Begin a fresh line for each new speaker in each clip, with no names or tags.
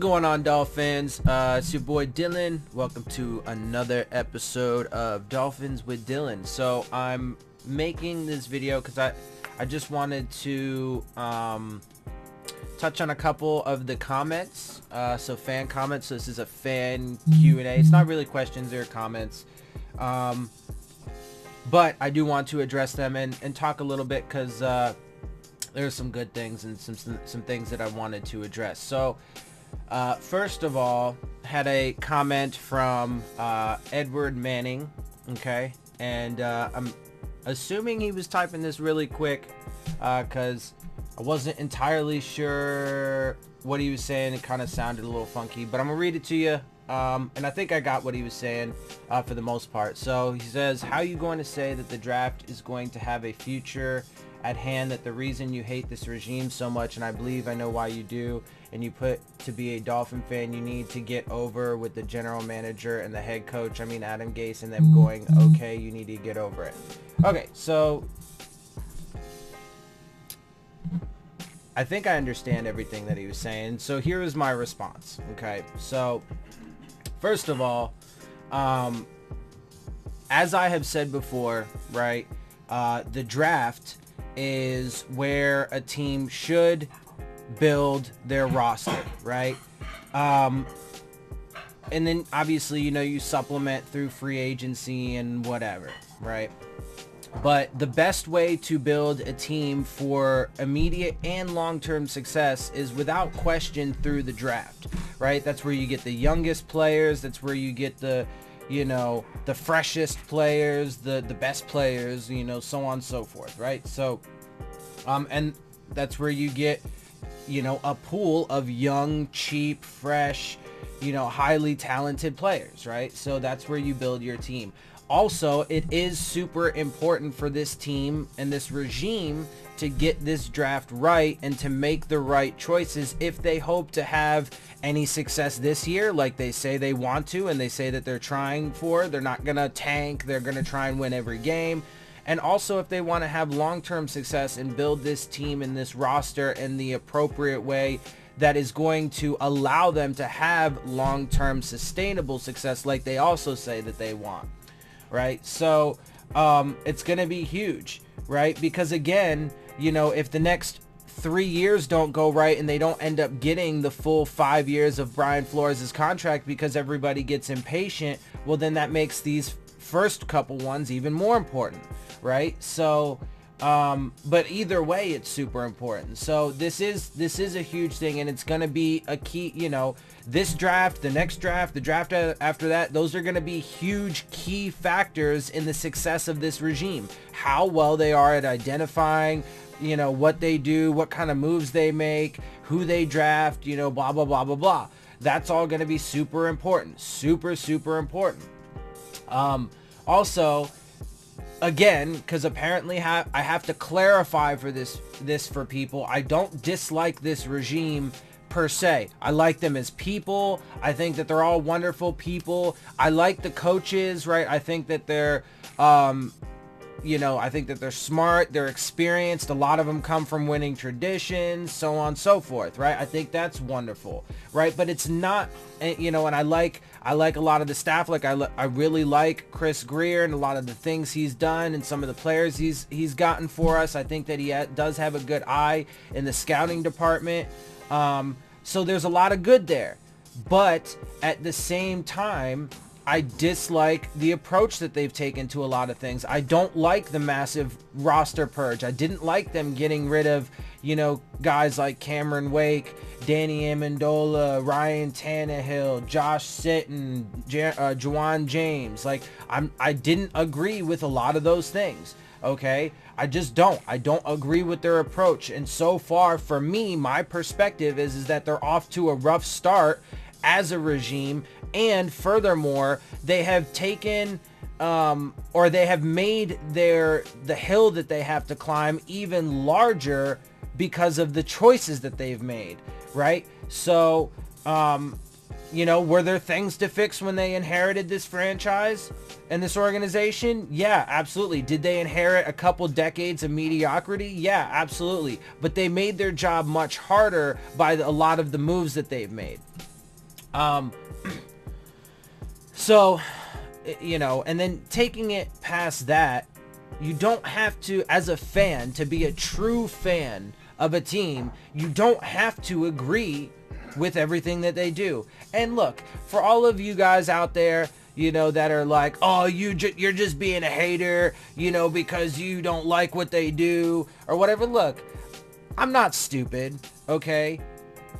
going on, Dolphins? It's your boy Dillon. Welcome to another episode of Dolphins with Dillon. So I'm making this video because I just wanted to touch on a couple of the comments. So fan comments. So this is a fan Q&A. It's not really questions or comments. But I do want to address them and talk a little bit because there's some good things and some things that I wanted to address. So first of all, had a comment from Edward Manning, okay, and I'm assuming he was typing this really quick because I wasn't entirely sure what he was saying. It kind of sounded a little funky, but I'm gonna read it to you, and I think I got what he was saying for the most part. So he says, how are you going to say that the draft is going to have a future at hand, that the reason you hate this regime so much, and I believe I know why you do, and you put to be a Dolphin fan, you need to get over with the general manager and the head coach, I mean Adam Gase, and them going, okay, you need to get over it. Okay, so I think I understand everything that he was saying. So here is my response. Okay, so first of all, as I have said before, right, the draft is where a team should build their roster, right? And then obviously, you know, you supplement through free agency and whatever, right? But the best way to build a team for immediate and long-term success is without question through the draft, right? That's where you get the youngest players. That's where you get the, you know, the freshest players, the best players, you know, so on and so forth, right? So, and that's where you get, you know, a pool of young, cheap, fresh, you know, highly talented players, right? So that's where you build your team. Also, it is super important for this team and this regime to get this draft right and to make the right choices if they hope to have any success this year, like they say they want to, and they say that they're trying for. They're not going to tank. They're going to try and win every game. And also, if they want to have long-term success and build this team and this roster in the appropriate way that is going to allow them to have long-term sustainable success, like they also say that they want, right? So it's going to be huge, right? Because again, you know, if the next 3 years don't go right and they don't end up getting the full 5 years of Brian Flores' contract because everybody gets impatient, well, then that makes these first couple ones even more important, right? So but either way, it's super important. So this is a huge thing, and it's going to be a key, you know, this draft, the next draft, the draft after that, those are going to be huge key factors in the success of this regime. How well they are at identifying, you know, what they do, what kind of moves they make, who they draft, you know, blah, blah, blah, blah, blah. That's all going to be super important. Super, super important. Also, again, because apparently I have to clarify for this for people, I don't dislike this regime per se. I like them as people. I think that they're all wonderful people. I like the coaches, right? I think that they're you know, I think that they're smart, they're experienced. A lot of them come from winning traditions, so on and so forth, right? I think that's wonderful, right? But it's not, you know, and I like a lot of the staff. Like I really like Chris Greer and a lot of the things he's done and some of the players he's gotten for us. I think that he does have a good eye in the scouting department. So there's a lot of good there. But at the same time, I dislike the approach that they've taken to a lot of things. I don't like the massive roster purge. I didn't like them getting rid of, you know, guys like Cameron Wake, Danny Amendola, Ryan Tannehill, Josh Sitton, Juwan James. Like, I didn't agree with a lot of those things. Okay, I just don't. I don't agree with their approach. And so far, for me, my perspective is that they're off to a rough start as a regime, and furthermore, they have taken or they have made the hill that they have to climb even larger because of the choices that they've made, right? So you know, were there things to fix when they inherited this franchise and this organization? Yeah, absolutely. Did they inherit a couple decades of mediocrity? Yeah, absolutely. But they made their job much harder by a lot of the moves that they've made. Um, so, you know, and then taking it past that, you don't have to, as a fan, to be a true fan of a team, you don't have to agree with everything that they do. And look, for all of you guys out there, you know, that are like, oh, you're just being a hater, you know, because you don't like what they do or whatever. Look, I'm not stupid, okay?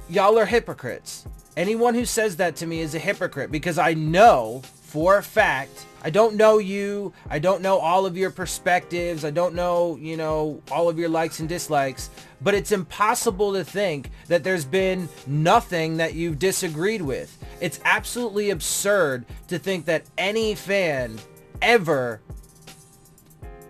Y'all are hypocrites. Anyone who says that to me is a hypocrite, because I know for a fact, I don't know you, I don't know all of your perspectives, I don't know, you know, all of your likes and dislikes, but it's impossible to think that there's been nothing that you've disagreed with. It's absolutely absurd to think that any fan ever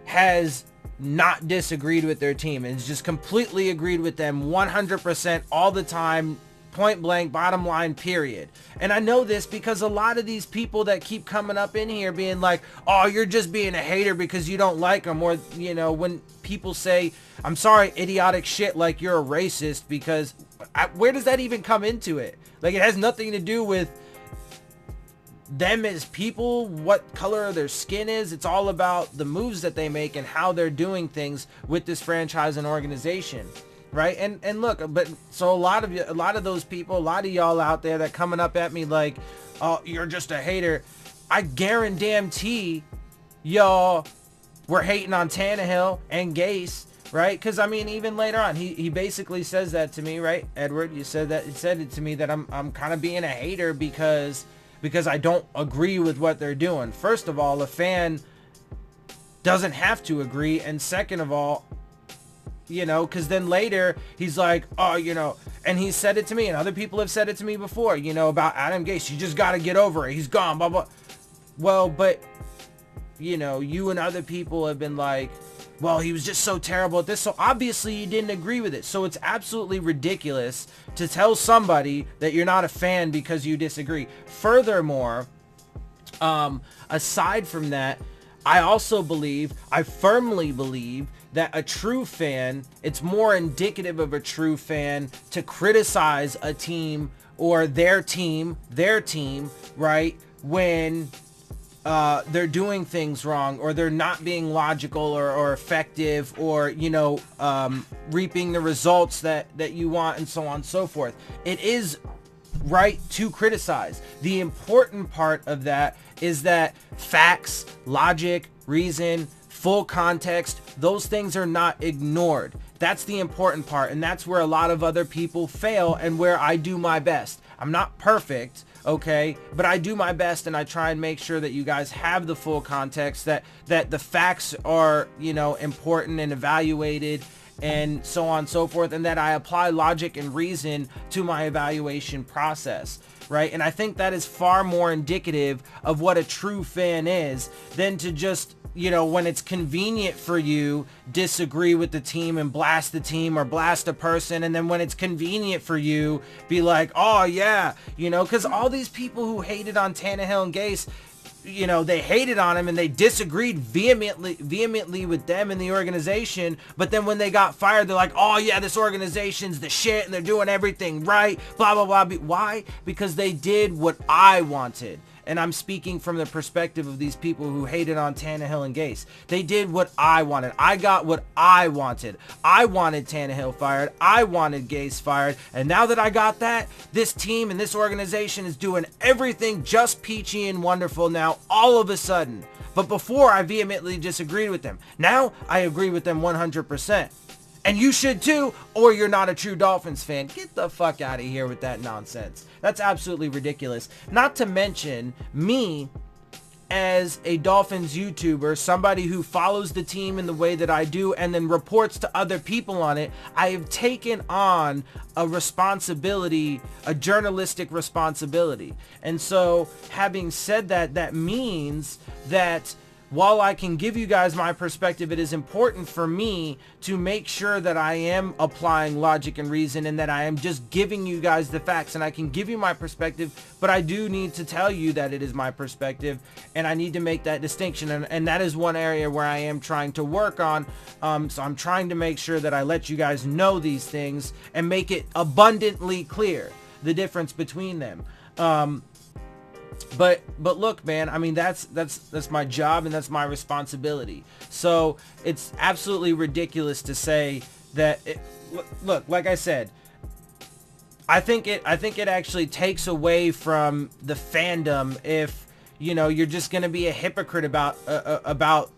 has not disagreed with their team and just completely agreed with them 100% all the time, point blank, bottom line, period. And I know this because a lot of these people that keep coming up in here being like, oh, you're just being a hater because you don't like them, or, you know, when people say, I'm sorry, idiotic shit like you're a racist, because where does that even come into it? Like, it has nothing to do with them as people, what color their skin is. It's all about the moves that they make and how they're doing things with this franchise and organization. Right. And look, but so a lot of those people, a lot of y'all out there that coming up at me like, oh, you're just a hater. I guarantee y'all were hating on Tannehill and Gase, right? Because I mean, even later on, he basically says that to me, right? Edward, you said it to me that I'm kind of being a hater because I don't agree with what they're doing. First of all, a fan doesn't have to agree, and second of all, you know, because then later he's like, oh, you know, and he said it to me, and other people have said it to me before, you know, about Adam Gase. You just got to get over it. He's gone, blah, blah. Well, but, you know, you and other people have been like, well, he was just so terrible at this. So obviously you didn't agree with it. So it's absolutely ridiculous to tell somebody that you're not a fan because you disagree. Furthermore, aside from that, I firmly believe that a true fan, it's more indicative of a true fan to criticize a team or their team, right, when they're doing things wrong, or they're not being logical or effective, or, you know, reaping the results that you want, and so on and so forth. It is right to criticize. The important part of that is that facts, logic, reason, full context, those things are not ignored. That's the important part, and that's where a lot of other people fail, and where I do my best. I'm not perfect, okay, but I do my best, and I try and make sure that you guys have the full context, that the facts are, you know, important and evaluated, and so on and so forth, and that I apply logic and reason to my evaluation process, right? And I think that is far more indicative of what a true fan is than to just, you know, when it's convenient for you, disagree with the team and blast the team or blast a person, and then when it's convenient for you, be like, oh yeah, you know, because all these people who hated on Tannehill and Gase, you know, they hated on him and they disagreed vehemently with them and the organization, but then when they got fired, they're like, oh yeah, this organization's the shit and they're doing everything right, blah blah blah. Why? Because they did what I wanted. And I'm speaking from the perspective of these people who hated on Tannehill and Gase. They did what I wanted. I got what I wanted. I wanted Tannehill fired. I wanted Gase fired. And now that I got that, this team and this organization is doing everything just peachy and wonderful now all of a sudden. But before, I vehemently disagreed with them. Now I agree with them 100%. And you should too, or you're not a true Dolphins fan. Get the fuck out of here with that nonsense. That's absolutely ridiculous. Not to mention, me, as a Dolphins YouTuber, somebody who follows the team in the way that I do and then reports to other people on it, I have taken on a responsibility, a journalistic responsibility. And so, having said that, that means that while I can give you guys my perspective, it is important for me to make sure that I am applying logic and reason, and that I am just giving you guys the facts. And I can give you my perspective, but I do need to tell you that it is my perspective, and I need to make that distinction. And that is one area where I am trying to work on. So I'm trying to make sure that I let you guys know these things and make it abundantly clear the difference between them. But look, man, I mean, that's my job and that's my responsibility. So it's absolutely ridiculous to say that look, like I said, I think it actually takes away from the fandom if, you know, you're just going to be a hypocrite about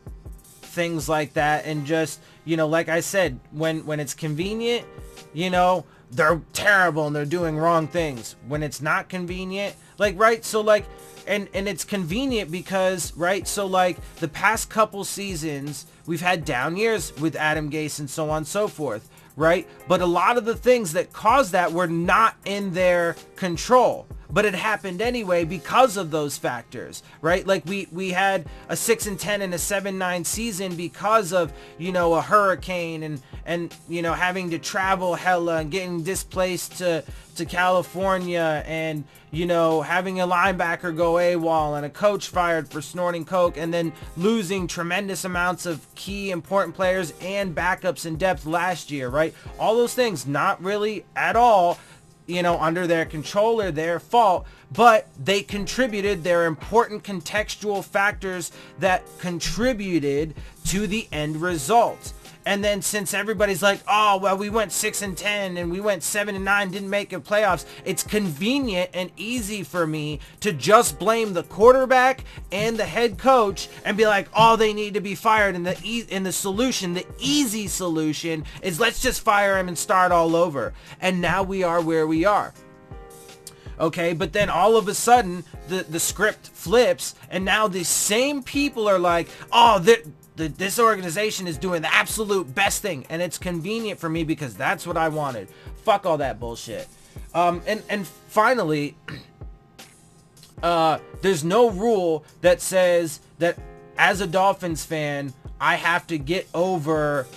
things like that, and just, you know, like I said, when it's convenient, you know, they're terrible and they're doing wrong things. When it's not convenient, like, right? So like, and it's convenient because, right? So like the past couple seasons, we've had down years with Adam Gase and so on and so forth, right? But a lot of the things that caused that were not in their control, but it happened anyway because of those factors, right? Like we had a 6-10 and a 7-9 season because of, you know, a hurricane and you know, having to travel hella and getting displaced to California, and, you know, having a linebacker go AWOL and a coach fired for snorting coke, and then losing tremendous amounts of key important players and backups in depth last year, right? All those things not really at all, you know, under their control or their fault, but they contributed. They're important contextual factors that contributed to the end result. And then since everybody's like, oh, well, we went 6-10 and we went 7-9, didn't make it playoffs, it's convenient and easy for me to just blame the quarterback and the head coach and be like, oh, they need to be fired. And the solution, the easy solution, is let's just fire him and start all over. And now we are where we are. Okay, but then all of a sudden the script flips, and now the same people are like, oh, this organization is doing the absolute best thing, and it's convenient for me because that's what I wanted. Fuck all that bullshit. And finally, there's no rule that says that as a Dolphins fan, I have to get over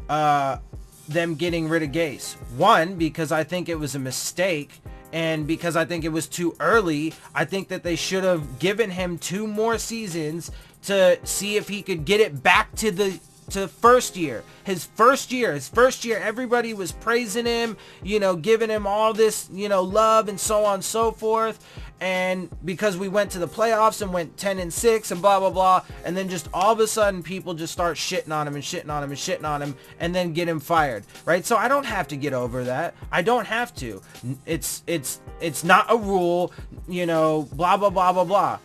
them getting rid of Gase. One, because I think it was a mistake, and because I think it was too early. I think that they should have given him 2 more seasons to see if he could get it back to first year. His first year, everybody was praising him, you know, giving him all this, you know, love and so on and so forth. And because we went to the playoffs and went 10-6 and blah, blah, blah. And then just all of a sudden people just start shitting on him and shitting on him and shitting on him and then get him fired. Right. So I don't have to get over that. I don't have to. It's not a rule, you know, blah, blah, blah, blah, blah.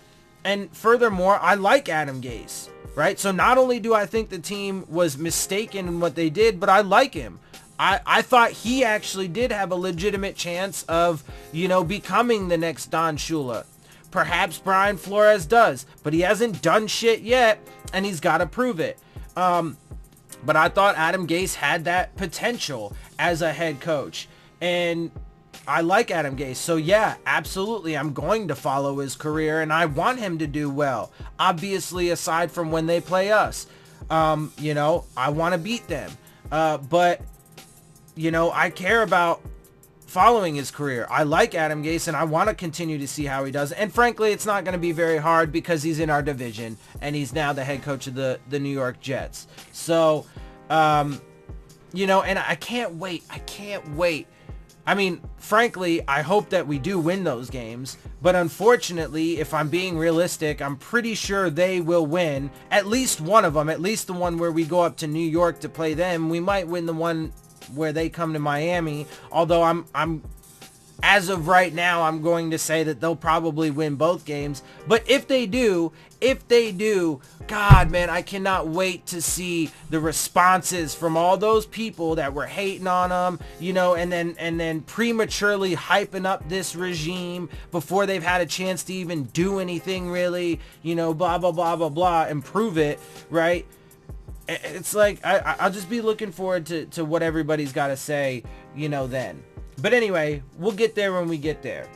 And furthermore, I like Adam Gase, right? So not only do I think the team was mistaken in what they did, but I like him. I thought he actually did have a legitimate chance of, you know, becoming the next Don Shula. Perhaps Brian Flores does, but he hasn't done shit yet, and he's got to prove it. But I thought Adam Gase had that potential as a head coach, and I like Adam Gase. So yeah, absolutely, I'm going to follow his career, and I want him to do well. Obviously, aside from when they play us, you know, I want to beat them. But, you know, I care about following his career. I like Adam Gase, and I want to continue to see how he does. And frankly, it's not going to be very hard because he's in our division, and he's now the head coach of the New York Jets. So, you know, and I can't wait. I mean, frankly, I hope that we do win those games, but unfortunately, if I'm being realistic, I'm pretty sure they will win at least one of them, at least the one where we go up to New York to play them. We might win the one where they come to Miami, although I'm as of right now, I'm going to say that they'll probably win both games. But if they do, God, man, I cannot wait to see the responses from all those people that were hating on them, you know, and then prematurely hyping up this regime before they've had a chance to even do anything really, you know, blah, blah, blah, blah, blah, and prove it, right? It's like, I'll just be looking forward to what everybody's got to say, you know, then. But anyway, we'll get there when we get there.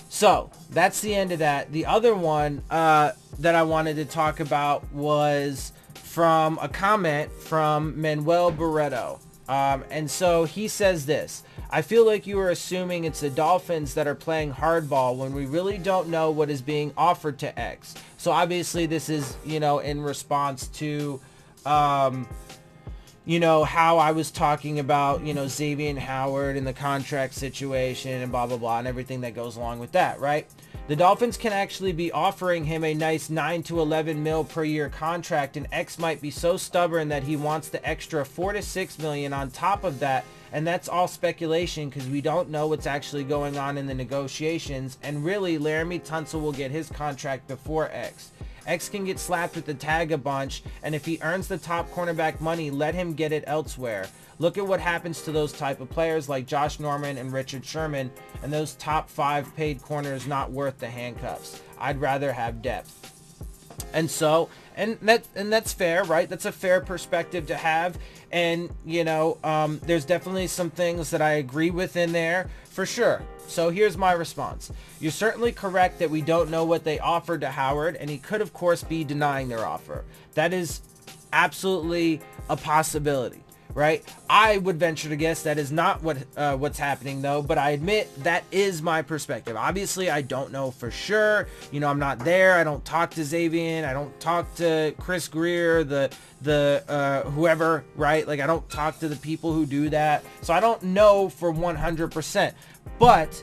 So that's the end of that. The other one that I wanted to talk about was from a comment from Manuel Barreto. And so he says this: I feel like you are assuming it's the Dolphins that are playing hardball when we really don't know what is being offered to X. So obviously this is, you know, in response to, how I was talking about, Xavier Howard and the contract situation and blah, blah, blah, and everything that goes along with that, right? The Dolphins can actually be offering him a nice 9 to 11 mil per year contract, and X might be so stubborn that he wants the extra 4 to 6 million on top of that. And that's all speculation because we don't know what's actually going on in the negotiations. And really, Laramie Tunsil will get his contract before X. X can get slapped with the tag a bunch, and if he earns the top cornerback money, let him get it elsewhere. Look at what happens to those type of players like Josh Norman and Richard Sherman, and those top 5 paid corners not worth the handcuffs. I'd rather have depth. And so, and that's fair, right? That's a fair perspective to have. And, there's definitely some things that I agree with in there for sure. So here's my response. You're certainly correct that we don't know what they offered to Howard, and he could, of course, be denying their offer. That is absolutely a possibility, right? I would venture to guess that is not what's happening, though, but I admit that is my perspective. Obviously, I don't know for sure. I'm not there. I don't talk to Xavier. I don't talk to Chris Greer, the whoever, right? Like, I don't talk to the people who do that. So I don't know for 100%. But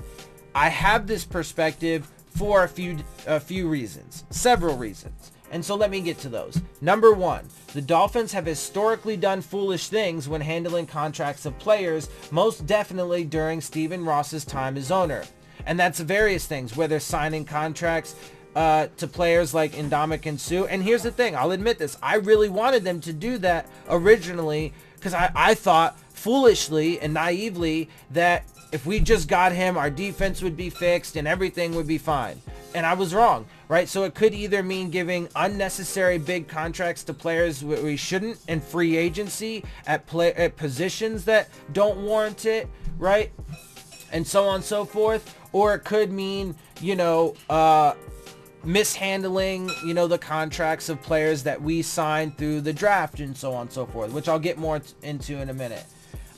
I have this perspective for a few reasons, several reasons. And so let me get to those. Number one, the Dolphins have historically done foolish things when handling contracts of players, most definitely during Stephen Ross's time as owner. And that's various things, whether signing contracts to players like Ndamukong Suh. And here's the thing, I'll admit this, I really wanted them to do that originally because I thought foolishly and naively that if we just got him, our defense would be fixed and everything would be fine. And I was wrong, right? So it could either mean giving unnecessary big contracts to players we shouldn't in free agency at positions that don't warrant it, right? And so on and so forth. Or it could mean, mishandling, the contracts of players that we signed through the draft and so on and so forth, which I'll get more into in a minute.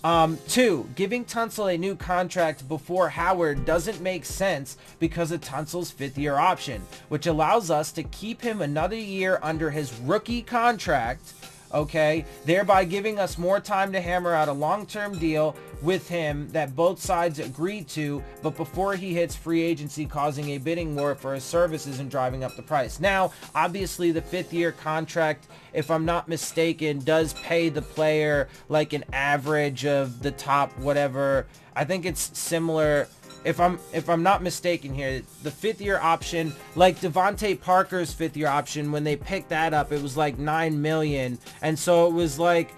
2, giving Tunsil a new contract before Howard doesn't make sense because of Tunsil's 5th-year option, which allows us to keep him another year under his rookie contract, okay, thereby giving us more time to hammer out a long-term deal with him that both sides agreed to, but before he hits free agency, causing a bidding war for his services and driving up the price. Now, obviously, the 5th-year contract, if I'm not mistaken, does pay the player like an average of the top whatever. I think it's similar. If I'm not mistaken here, the 5th-year option, like Devontae Parker's 5th-year option, when they picked that up, it was like $9 million, and so it was like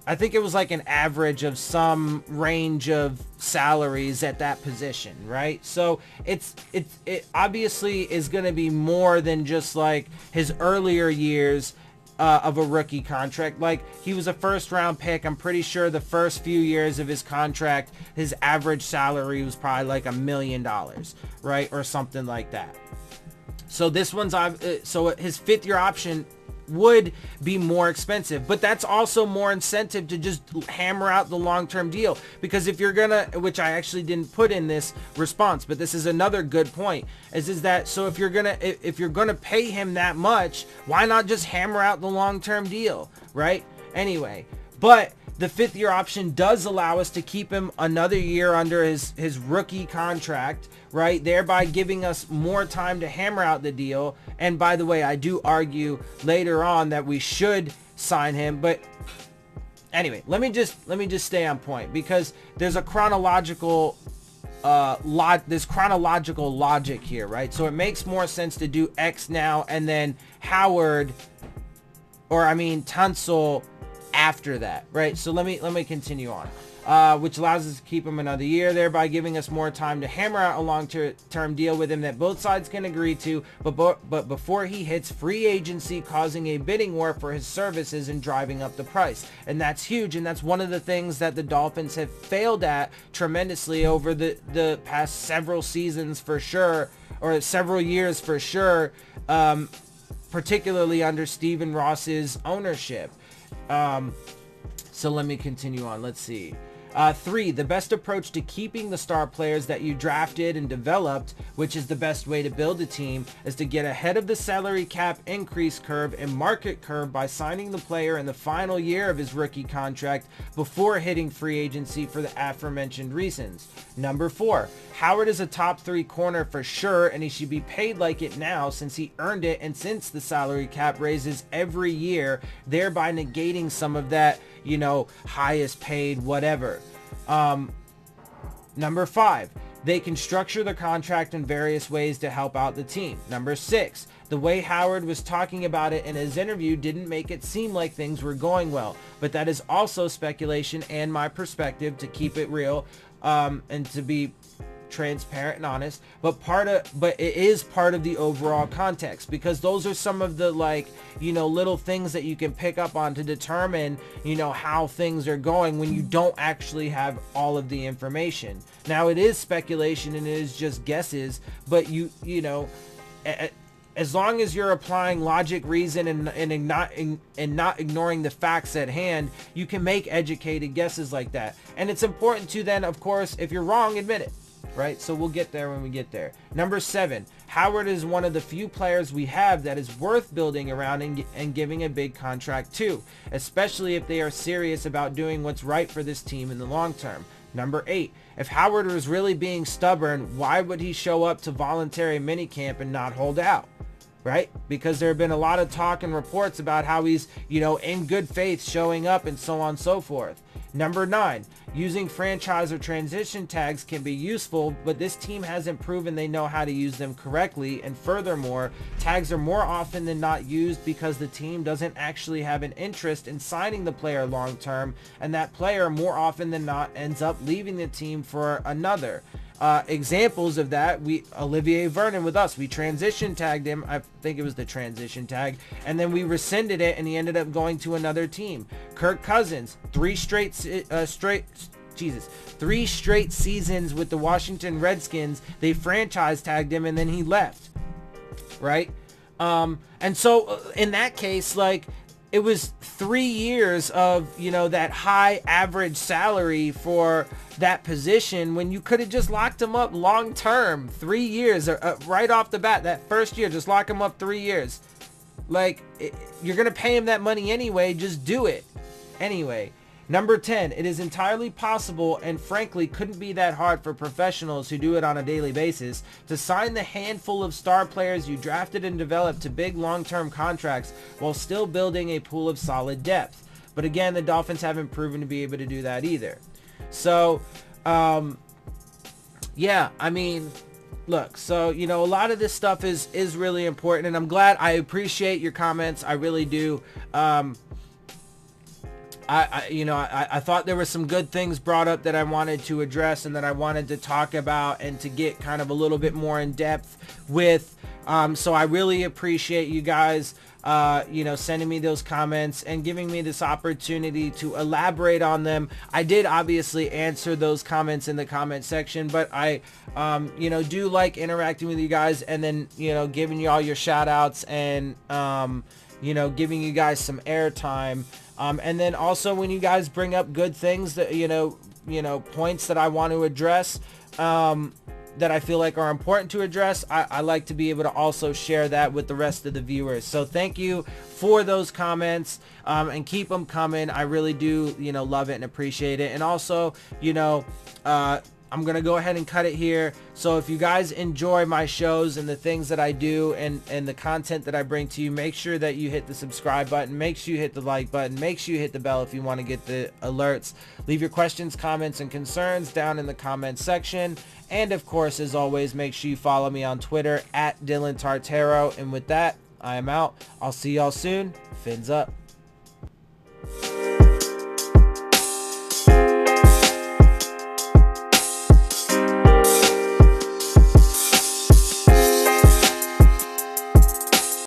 I think it was like an average of some range of salaries at that position, right? So it obviously is going to be more than just like his earlier years of a rookie contract. Like, he was a first-round pick. I'm pretty sure the first few years of his contract, his average salary was probably like $1 million, right? Or something like that. So this one's so his 5th-year option would be more expensive, but that's also more incentive to just hammer out the long-term deal, because if you're gonna, which I actually didn't put in this response, but this is another good point, is that so if you're gonna pay him that much, why not just hammer out the long-term deal, right? Anyway, but the 5th-year option does allow us to keep him another year under his rookie contract, right? Thereby giving us more time to hammer out the deal. And by the way, I do argue later on that we should sign him. But anyway, let me just stay on point, because there's a chronological logic here, right? So it makes more sense to do X now and then Howard, or I mean Tunsil, after that, right? So let me continue on, which allows us to keep him another year, thereby giving us more time to hammer out a long-term deal with him that both sides can agree to, but before he hits free agency, causing a bidding war for his services and driving up the price. And that's huge, and that's one of the things that the Dolphins have failed at tremendously over the past several seasons for sure, or several years for sure, particularly under Stephen Ross's ownership. So let me continue on. Let's see. 3, the best approach to keeping the star players that you drafted and developed, which is the best way to build a team, is to get ahead of the salary cap increase curve and market curve by signing the player in the final year of his rookie contract before hitting free agency for the aforementioned reasons. Number 4, Howard is a top 3 corner for sure, and he should be paid like it now since he earned it and since the salary cap raises every year, thereby negating some of that, highest paid whatever. Number 5, they can structure the contract in various ways to help out the team. Number 6, the way Howard was talking about it in his interview didn't make it seem like things were going well, but that is also speculation and my perspective, to keep it real, and to be transparent and honest, but it is part of the overall context, because those are some of the little things that you can pick up on to determine how things are going when you don't actually have all of the information. Now, it is speculation and it is just guesses, but as long as you're applying logic, reason, and not ignoring the facts at hand, you can make educated guesses like that. And it's important to then, of course, if you're wrong, admit it. Right? So we'll get there when we get there. Number 7, Howard is one of the few players we have that is worth building around and giving a big contract to, especially if they are serious about doing what's right for this team in the long term. Number 8, if Howard was really being stubborn, why would he show up to voluntary minicamp and not hold out? Right? Because there have been a lot of talk and reports about how he's, in good faith showing up and so on and so forth. Number 9, using franchise or transition tags can be useful, but this team hasn't proven they know how to use them correctly. And furthermore, tags are more often than not used because the team doesn't actually have an interest in signing the player long term, and that player more often than not ends up leaving the team for another. Examples of that, Olivier Vernon with us, we transition tagged him, I think it was the transition tag, and then we rescinded it and he ended up going to another team. Kirk Cousins, 3 straight seasons with the Washington Redskins, they franchise tagged him and then he left, right? And so in that case, it was 3 years of, that high average salary for that position when you could have just locked him up long term. 3 years, right off the bat, that first year, just lock him up 3 years. You're going to pay him that money anyway, just do it. Anyway, number 10, it is entirely possible and frankly couldn't be that hard for professionals who do it on a daily basis to sign the handful of star players you drafted and developed to big long-term contracts while still building a pool of solid depth. But again, the Dolphins haven't proven to be able to do that either. So, yeah, I mean, look, so, a lot of this stuff is really important, and I'm glad. I appreciate your comments. I really do. I thought there were some good things brought up that I wanted to address and that I wanted to talk about and to get kind of a little bit more in depth with. So I really appreciate you guys, sending me those comments and giving me this opportunity to elaborate on them. I did obviously answer those comments in the comment section, but I, do like interacting with you guys and then, giving you all your shout outs and, giving you guys some airtime. And then also when you guys bring up good things that, points that I want to address, that I feel like are important to address, I like to be able to also share that with the rest of the viewers. So thank you for those comments, and keep them coming. I really do, love it and appreciate it. And also, I'm going to go ahead and cut it here. So if you guys enjoy my shows and the things that I do and the content that I bring to you, make sure that you hit the subscribe button. Make sure you hit the like button. Make sure you hit the bell if you want to get the alerts. Leave your questions, comments, and concerns down in the comment section. And of course, as always, make sure you follow me on Twitter at Dillon Tartaro. And with that, I am out. I'll see y'all soon. Fins up.